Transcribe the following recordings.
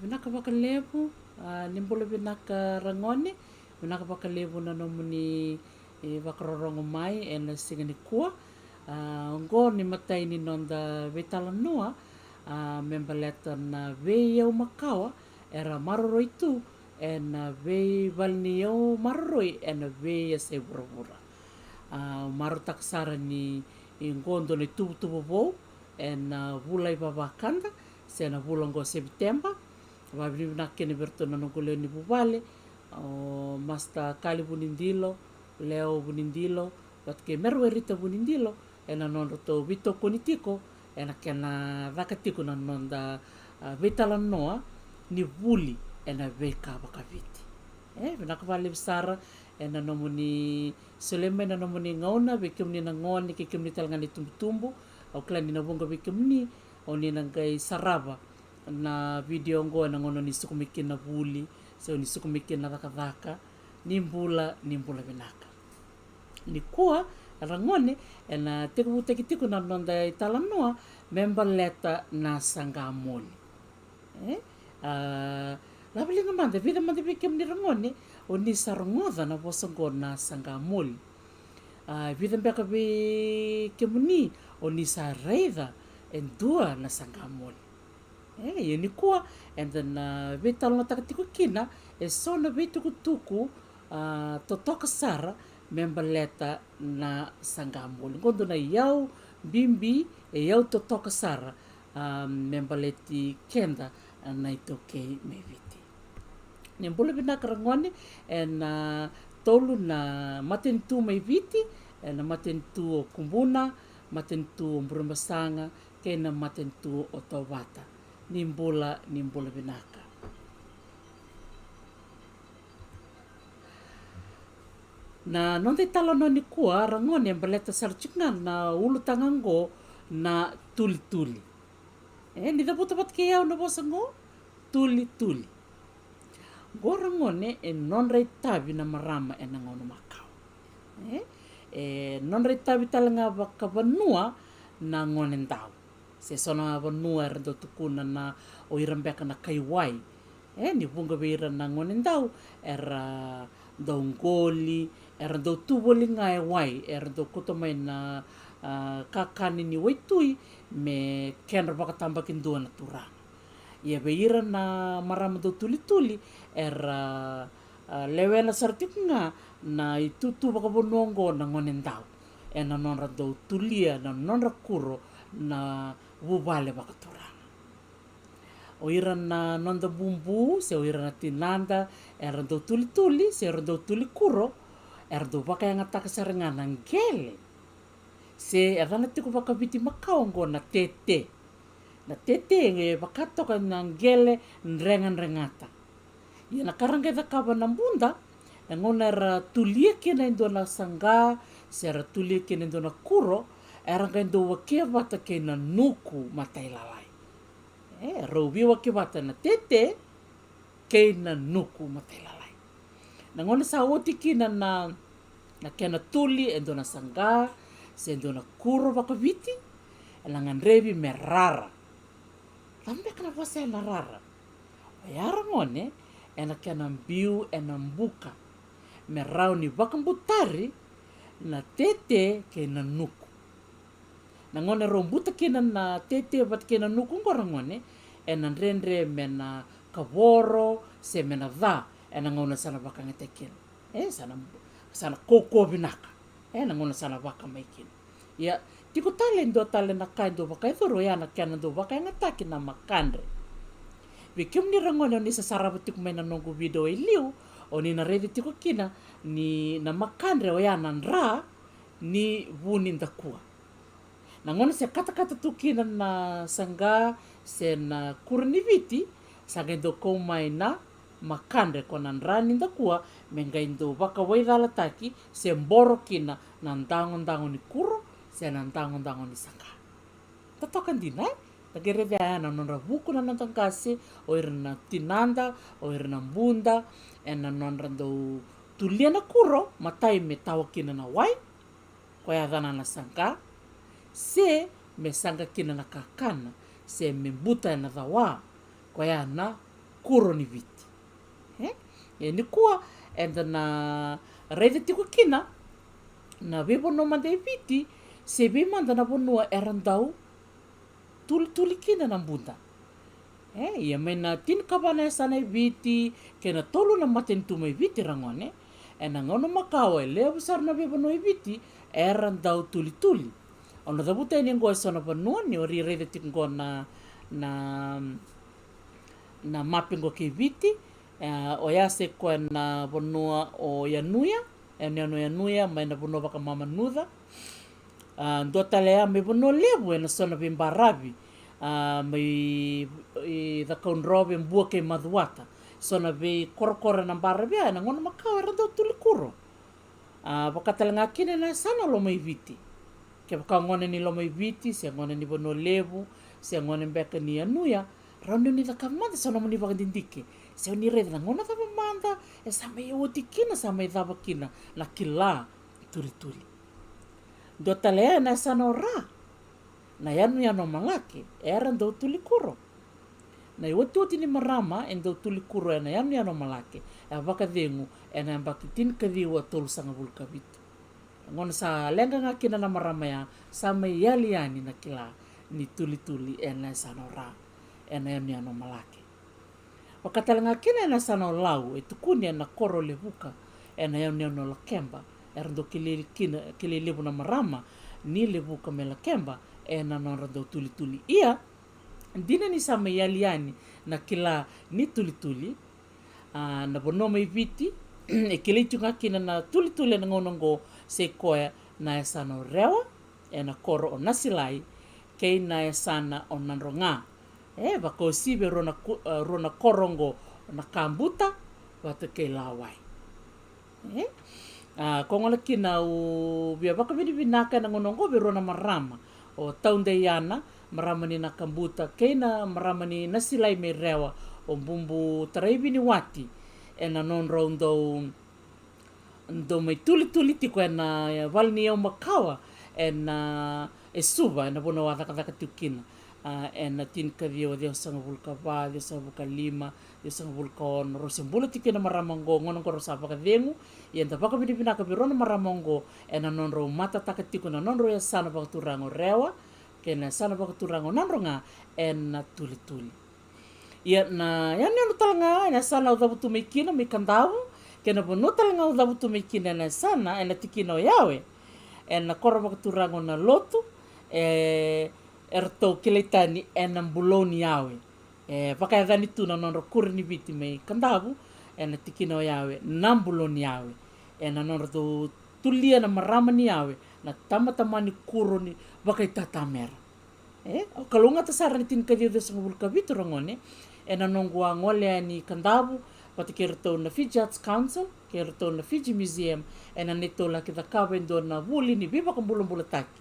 vinaka vakalevu nimbola vinaka rangoni vinaka vakalevu na nomuni vakarorongo mai e na singani kua ngo ni mataini nonda vetalanua member letter na ve au makawa era maroroi tu e na ve valni au maroroi e na ve se vuravura maro taksara ni ngondo ni tubu vou e na vula i vavakanda se na vula ngo September vavivina kene vertona nongole ni buvale o Master Kali Vunindilo Leo Vunindilo watke merwerita Vunindilo e na nondo to vito konitiko e na kena vakatiko na nonda vitala noa ni vuli e na veka vakaviti vinaka vale visara e na nomuni solema na nomuni ngauna vikimni na ngoni kikimni talangani tumbu au klani na bunga vikimni o ni nangai sarava na video ngo na ngono ni sukumiki na vuli so ni sukumiki na vakavaka nimbula vinaka ni kua rangone e na tiku na nonda italanoa member letter na sangamoni labelinga mande vida mande vikimni rangone o ni sarongoda na vosango na sangamoli vida mbeka vi kemuni o ni sareida en dua na sangamoli ni kua and then vitalanga takatiko kina e sona vitukutuku totoka sara member letter na sangamoli ngondo na iau bimbi e iau totoka sara member leti kenda na itoke meviti nembula vinaka rangone e na tolu na matentu meviti e na matentu o kumbuna matentu o mburumbasanga ke na matentu o tawata nimbula vinaka na nonde talano ni kua rangone mbaleta sarchinga na ulu tangango na tuli ni daputa pat ke au na bosango tuli go rangone e non rei tavi na marama e na ngono makau non rei tavi talanga vakavanua na ngone ndau se sona vanua erdo tukuna na o irambeka na kaiwai ni bunga veira na ngone ndau era dongoli era do tuvoli ngai wai era do kotomai na kakani ni waitui me kenra vakatamba kindua na turanga ia veira na marama do tuli era lewena sartikunga na itutu vakavonongo na ngone ndau e na nonra do tulia na nonra kuro na vuvale vakaturanga o ira na nonda bumbu se o ira na tinanda era do tuli se era do tuli kuro era do vakayanga takasarenga na ngele se era na tiku vakaviti makaongo na tete nge vakatoka na ngele nrengata ia na karanga kava na mbunda e ngona era tulia kena indo na sanga se era tulia kena indo na kuro era nga indo wakia vata kena nuku matai lalai rovi wakia vata na tete kena nuku matai lalai na ngona sa oti kina na kena tuli indo na sanga se indo na kuro vakaviti la nganrevi me rara lambe kana vasa na rara yara ngone ena kena mbiu ena mbuka me rauni vakambutari na tete kena nuku na ngone rombuta kena na tete vat kena nuku ngora ngone ena rendre mena kavoro se mena va ena ngona sana vakangete kena sana koko vinaka na ngona sana vaka maikin ya tiko tale ndo tale na kaindo vakaithoro ya na kena ndo vakangata na makandre vikim ni rangone ni sasarava tiko mena nongo video iliu o ni na redi tiko kina ni na makandre o ya na nra ni vuni ndakua na ngona se kata tu kina na sanga se na kurni viti sanga ndo komai na makandre kona nra ni ndakua menga ndo vaka waidala taki se mboro kina na ndango ni kuro se na ndango ni sanga tatokan dinai tagereve ana nonra vuku na nantangkase o irna tinanda o irna mbunda ena nonra do tulia na kuro matai me tawakina na wai ko ya dana na sanga se me sanga kina na kakana se me buta na dawa ko ya na kuro ni viti. Ni kua, and na reide tiko kina, na vebono mande viti, se ve manda na vonua erandau, tuli kina na mbunda. Ia mena tin kabana e sana viti, ke na tolu na matentu mai viti rangone, e na ngono makao e lea besar na vebono viti, erandau tuli. Ona da buta ni ngoe sana vanua, ni ori reide tiko na mapingo ke viti, o ia se koe na vonua o Ianuia, e neano Ianuia, mai na vonua waka mama nuda. Ndo talea me vonua levu e na sona vimbaravi, mai i the kaunrobe mbua ke madhuata. Sona vi korokora na mbaravi, e na ngona makao e randau tuli kuro. Wakatalenga kine na sana lo mai viti. Ke waka ngone ni lo mai viti, se ngone ni vonua levu, se ngone mbeka ni Ianuia, raunio ni the kamanda sona muni wakandindike. Se ni reda na ngona tava manda, e sa mai oti kina, sa mai thava kina, la kila tuli. Do talea na sana o ra, na Ianuia malake, e randau tuli kuro. Na i oti ni marama, e ndau tuli kuro e na Ianuia malake, e wakadhengu, e na mbaki tin kadhiwa tolu sanga vulka vitu. Ngona sa lenga nga kina na marama ya, sa mai yaliani na kila ni tuli, e na sana o ra, e na Ianuia malake. Wakatalanga kina na sana o lau, e tukuni e na koro le vuka, e na Ianuia la kemba, e rando kile levu na marama, ni le vuka me la kemba, e na rando tuli. Ia, dina ni sa mai yaliani na kila ni tuli, na bono mai viti, e kile tunga kina na tuli na ngonongo se koe na e sana o rewa, e na koro o nasilai, kei na e sana o nanronga. Waka o sibe rona korongo na kambuta, wata kei lawai. Kongola kina u via waka vinaka na ngonongo be rona marama, o taunde iana, marama ni na kambuta, kei na marama ni nasilai me rewa, o bumbu taraibi ni wati, e na non rondo mai tuli tiko e na walni au makawa, e na e suva, e na bona wadaka tukina. E na tin kadhio deo sanga vulka va, deo sanga vulka lima, deo sanga vulka on, rose mbula tiki na maramongo, ngono koro sa waka dhengu, i enda waka vinaka virona maramongo, e na non ro mata taka tiko na non ro ya sana waka turango rewa, ke na sana waka turango nanronga, e na tuli. Ia na no talanga, e na sana o dhavutu meikina, me kandavu, ke na bono talanga o dhavutu meikina na sana, e na tikina o yawe, e na koro waka turango na lotu, erto kileitani e na mbuloni yawe. Wakaedhani tu na nonro kuri ni viti mei kandavu, e na tikina o yawe, na mbuloni yawe. E na nonro tu tulia na marama ni yawe, na tamatamani kuro ni wakaitatamera. O kalunga tasara ni tin kadio de sanga vulka vitu rangone, e na nongua ngole ni kandavu, pati ke rato na Fiji Arts Council, ke rato na Fiji Museum, e na neto la kita kawendo na vuli ni biba kambula taki.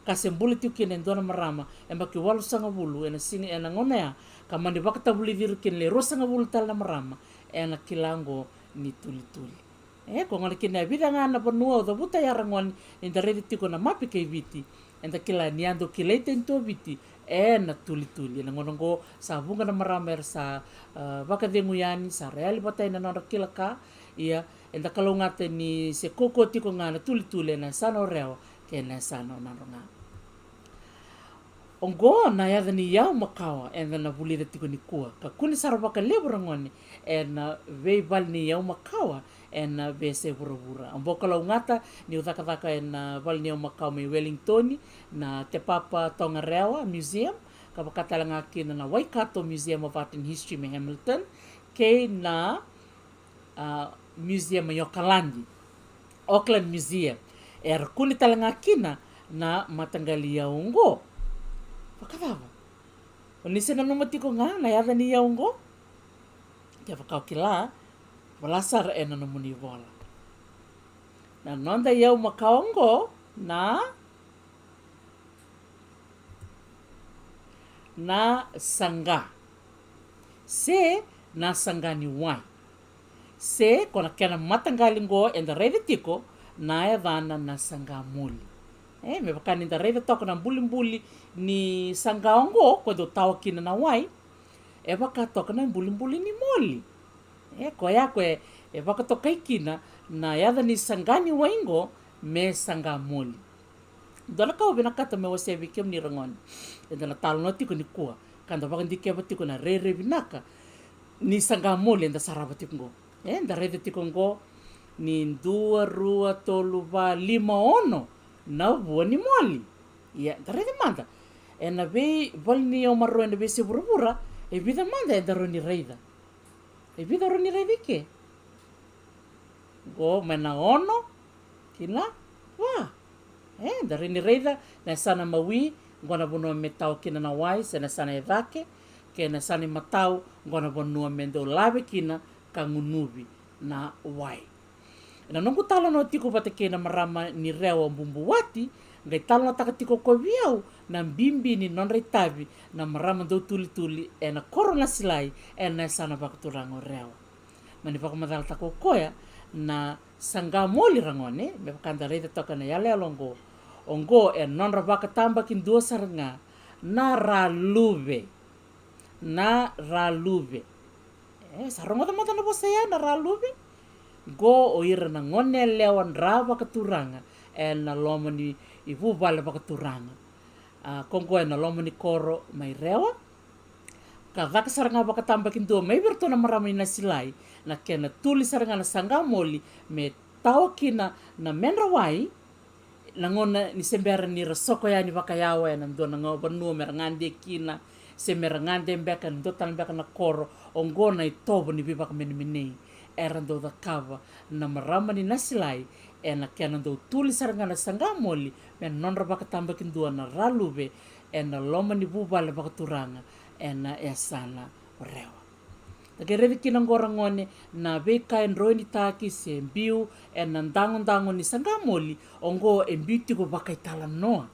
Kasi mbuli tiu kina ndona marama, e maki walu sanga vulu, e na singi e na ngonea, ka mandi wakata vuli viru kina le rosanga vulu tala marama, e na kilango ni tuli. Ko ngana kina vida ngana panua o da buta yarangon, e da redi tiko na mapi kei viti, e da kila niando kileite into viti, e na tuli. E na ngonongo sa vunga na marama er sa wakadhengu yani, sa reali batai na nora kila ka, ia, e da kalongate ni se koko tiko ngana tuli, e na sana o rewa, ke na sana o naronga. Ongo na yada ni yau makawa e na vulida tiko ni kua. Ka kuni sarawaka leburangoni e na vei vali ni yau makawa e na ve se vura. Ang bokala ungata ni uthaka e na vali ni yau makawa mai Wellingtoni na Te Papa Tongarewa Museum. Ka wakatalanga kina na Waikato Museum of Art and History me Hamilton. Kei na Museum mai Okalandi. Auckland Museum. E kuni talanga kina na matangali yau ngo. Wakadava. O nise na numatiko nga, na yada ni yaungo. Kia wakau ki la, walasar e na numuni vola. Na nonda yau makaongo, na sanga. Se na sanga ni wai. Se kona kena matangali ngo e da rede tiko, na e vana na sanga muli. Me wakani da rede toko na mbuli ni sangaongo, kwa do tawa kina na wai, e wakatoka na mbuli ni moli. Ko yako e wakatoka ikina na yada ni sangani waingo me sanga moli. Dona kau bina kata me wase bikem ni rangon. E dana talo no tiko ni kua. Kanda wakandike ba tiko na re binaka ni sanga moli enda saraba tiko ngo. Enda rede tiko ngo ni 2, 2, 3, 4, 5 na vua ni moli. Ia, da rede manda. E na vei vali ni o marro enda vei se burabura e vida manda enda roni reida. E vida roni reida ke. Go mena ono kina wa. Da rini reida na sana mawi ngona bonua me tau kina na wai se na sana e vake ke na sana matau ngona bonua me ndo lave kina ka ngunubi na wai. Na nongu tala no tiko pate ke na marama ni rewa mbumbu wati ngai tala no taka tiko ko viau na mbimbi ni nonrei tavi na marama ndo tuli e na koro na silai e na sana bakaturango rewa. Mani whakamadala tako koia na sanga moli rangone me pakanda reida toka na yale alongo ongo e nonra bakatamba kin 2 saranga na raluve sarongo da mata na bosaya na raluve go o ira na ngone lewan ra bakaturanga e na lomo ni ivu vale bakaturanga kongo e na lomo ni koro mai rewa ka vaka saranga bakatamba kin 2 mai bertona marama ina silai na kena tuli saranga na sanga moli me tau kina na menra wai na ngona ni sembera ni rasoko ya ni wakayawa na ndo na ngobanua merangande kina se merangande mbeka ndo tan mbeka na koro ongona i tobo ni bibaka menimini era ndo da kava na marama ni nasilai e na kena ndo tuli saranga na sanga moli me nonra baka tamba kindua na raluve e na loma ni bubale baka turanga e na esana rewa. Take revi kina ngora ngone na beka en roi ni taki se mbiu e na ndango ni sanga moli ongo e mbiu tiko baka itala noa.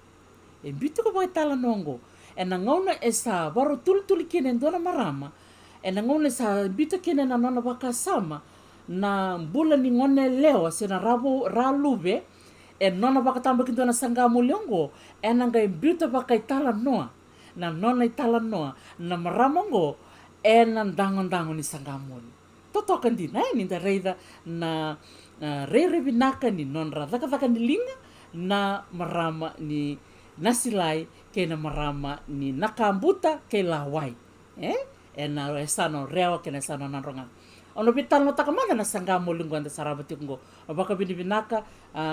E mbiu tiko baka itala nongo. E na ngauna e sa waro tuli kene ndona marama. E na ngauna sa mbiu kene na nona baka sama na mbula ni ngone leo se na raluve e nona baka tamba kinto na sanga moli ongo e na ngai mbiu baka itala noa. Na nona itala noa na marama ongo e na ndango ni sanga moli. Totoka ndina ni da reida na re binaka ni nonra dhaka ni linga na marama ni nasilai ke na marama ni nakambuta ke lawai. E na esano rewa ke na esano nanronga. Ono bitalo takamanda na sanga moli ngwanda sarabati ngo. Baka binaka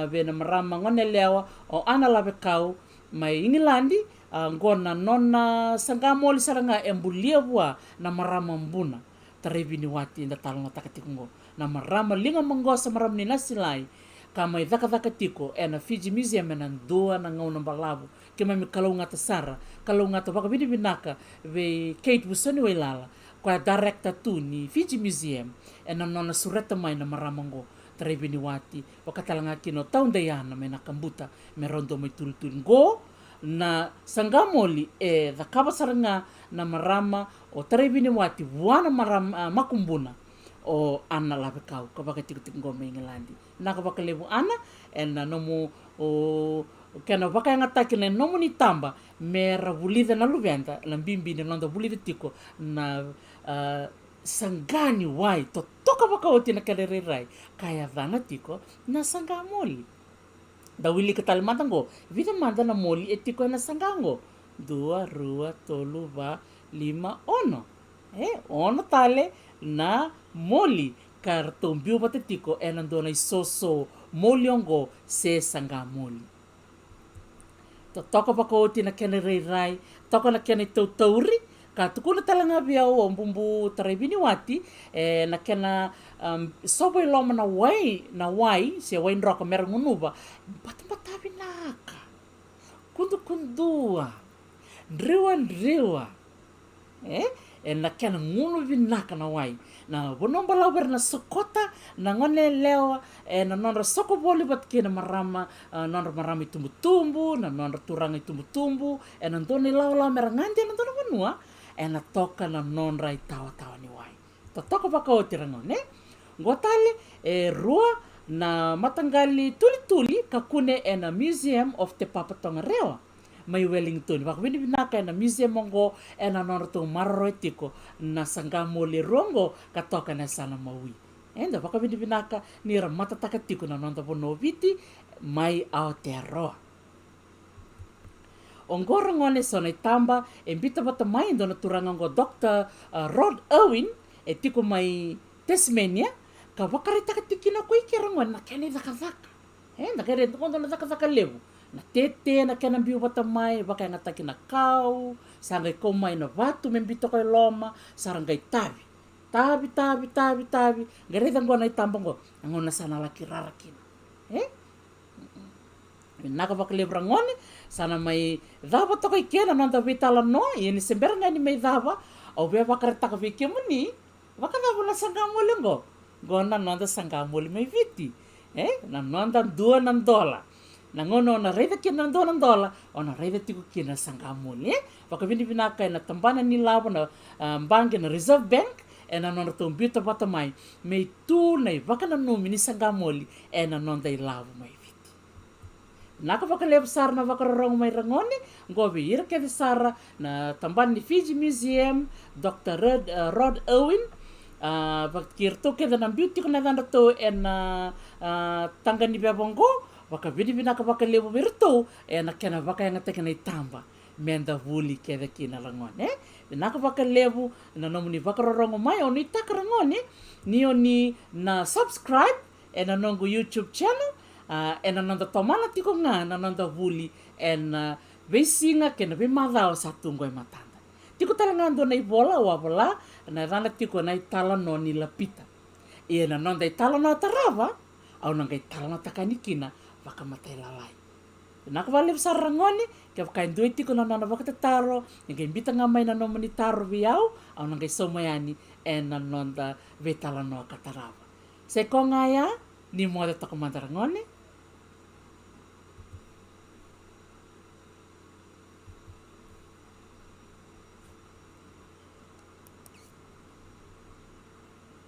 be na marama ngone lewa o ana labe kau mai Ingilandi ngona nona sanga moli saranga embulia bua na marama mbuna tarebini wati inda talanga takatikungo na marama linga mangosa marama ni nasilai kama idhaka tiko e na Fiji Museum na ndua na ngauna balabu kema mi kalau ngata sara kalau ngata baka binaka ve Kate Busoni wailala kwa director tu ni Fiji Museum e na nona sureta mai na marama ngo tarebini wati wakatalanga kino taundayana me na kambuta me rondo mai tulu ngo na sanga moli e the kaba saranga na marama o tarebini wati wana marama makumbuna o ana labe kau ka baka tiko ngome Ingilandi na ka baka lebu ana e na nomu o kena baka ngata kene nomu ni tamba mera bulida na luvenda la mbimbi ni landa bulida tiko na sangani wai to toka baka oti na kalererai kaya vanga tiko na sanga moli da wili ke tali matango vida manda na moli e tiko na sangango 2, 2, 3, 5 ono ono tale na moli karto mbiu bate tiko e nandona isoso moli ongo se sanga moli to toka baka oti na kene rai toka na kene tauri ka tukuna talanga biao o mbumbu tarebini wati na kena sobo iloma na wai se wai nroka mera ngunuba bata binaka kundua ndriwa na kena ngunu binaka na wai na bonomba lauber na sokota na ngone lewa na nonra soko boli bat kena marama nonra marama tumbu na nonra turanga tumbu na ndoni laula merangande na ndona bonua na toka na nonra tawa ni wai to toka baka o tirangone ngotale rua na matangali tuli kakune na Museum of Te Papa Tongarewa mai Wellington waka vini vinaka na museum ngo na nona to mararo tiko na sangamo le rongo katoka na sana maui enda waka vini vinaka ni ra matataka tiko na nona vono viti mai Aotearoa ongora ngone sona tamba e bita bata mai ndona turanga ngo Dr. Rod Irwin e tiko mai Tasmania ka wakaritaka tikina ko ikera ngone na kene zakazaka na kere ngondo na zakazaka levu na tete na kena biu bata mai waka ngata kina kau sangai ko mai na watu membito ko loma sarangai tabi gere ngona itamba ngo ngona sana laki rarakina naka bakalevu ngone sana mai dava to kai kena nanda vitala no yeni sembera ngani mai dava au be wakaritaka vike muni wakadava na sangamole ngo gona nanda sangamole mai viti na nanda dua nan dola na ngono na reida kina nan dola ona reida tiku kina sangamole wakavini vinaka na tambana ni lava na bank na Reserve Bank na nona to bita bata mai mei tu nei wakana no mini sangamole na nanda I lava mai naka wakalevu sara na wakararong mai rangone ngobe ira ke sara na tamban ni Fiji Museum Dr. Rod Irwin wakirto ke na beauty na dana to tanga ni babongo wakabidi binaka wakalevu virto na kena wakayanga tekena itamba menda vuli ke kina rangone naka wakalevu na nomuni wakararong mai oni takarangone ni oni na subscribe na nongo YouTube channel na nanda tomana tiko nga na nanda vuli vesinga kena ve madao sa tungo matanda tiko talanga ando na ibola wabala na rana tiko na itala no ni lapita na nanda itala no tarava au nanga itala no takanikina baka matai lalai naka vale sarangoni ke baka indoi tiko na nana baka taro ngai bita nga mai na no mani taro viau au nanga somayani na nanda vetala no katarava se konga ya ni moda takomandara ngone